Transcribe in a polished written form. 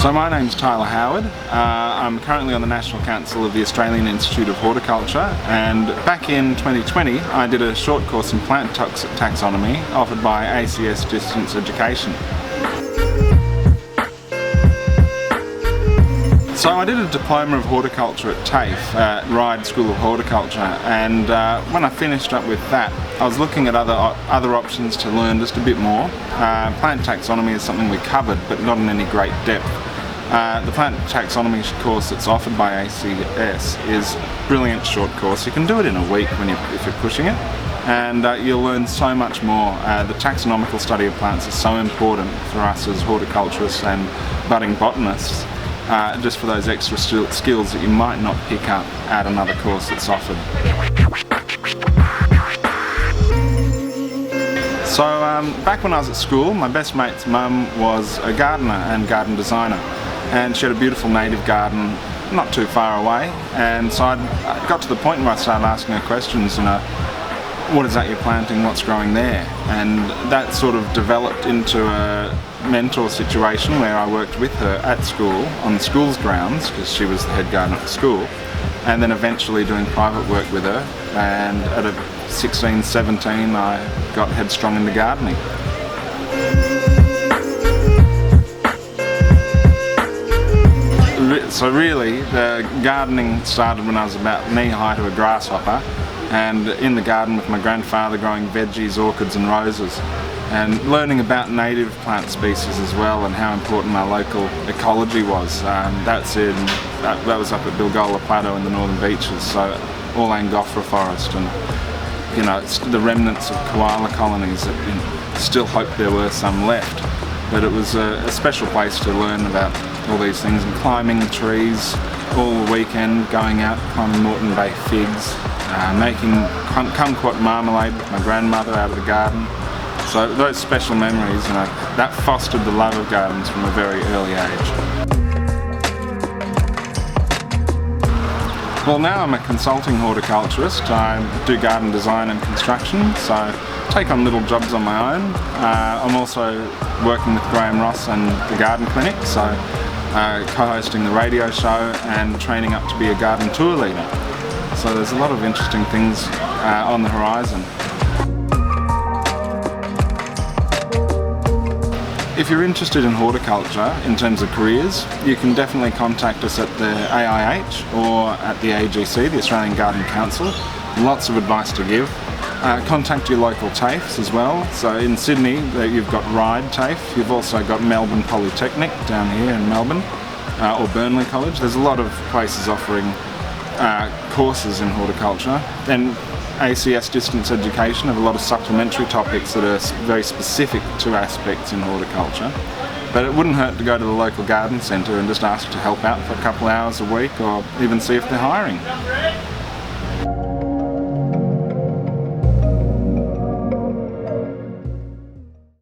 So my name's Tyler Howard. I'm currently on the National Council of the Australian Institute of Horticulture, and back in 2020 I did a short course in plant taxonomy offered by ACS Distance Education. So I did a diploma of horticulture at TAFE, at Ryde School of Horticulture, and when I finished up with that I was looking at other options to learn just a bit more. Plant taxonomy is something we covered, but not in any great depth. The plant taxonomy course that's offered by ACS is a brilliant short course. You can do it in a week if you're pushing it, and you'll learn so much more. The taxonomical study of plants is so important for us as horticulturists and budding botanists, just for those extra skills that you might not pick up at another course that's offered. So back when I was at school, my best mate's mum was a gardener and garden designer, and she had a beautiful native garden not too far away, and so I got to the point where I started asking her questions, what is that you're planting, what's growing there? And that sort of developed into a mentor situation where I worked with her at school, on the school's grounds, because she was the head gardener at the school, and then eventually doing private work with her, and at 16, 17 I got headstrong into gardening. So really, the gardening started when I was about knee-high to a grasshopper, and in the garden with my grandfather growing veggies, orchids and roses, and learning about native plant species as well and how important our local ecology was. That was up at Bilgola Plateau in the Northern Beaches, so all Angophora forest, and it's the remnants of koala colonies that still hope there were some left. But it was a special place to learn about all these things, and climbing trees all the weekend, going out climbing Moreton Bay figs, making kumquat marmalade with my grandmother out of the garden. So those special memories, that fostered the love of gardens from a very early age. Well, now I'm a consulting horticulturist. I do garden design and construction, so I take on little jobs on my own. I'm also working with Graham Ross and the Garden Clinic, so co-hosting the radio show and training up to be a garden tour leader. So there's a lot of interesting things on the horizon. If you're interested in horticulture in terms of careers, you can definitely contact us at the AIH or at the AGC, the Australian Garden Council. Lots of advice to give. Contact your local TAFEs as well. So in Sydney you've got Ryde TAFE, you've also got Melbourne Polytechnic down here in Melbourne, or Burnley College. There's a lot of places offering courses in horticulture, and ACS Distance Education have a lot of supplementary topics that are very specific to aspects in horticulture. But it wouldn't hurt to go to the local garden centre and just ask to help out for a couple of hours a week, or even see if they're hiring.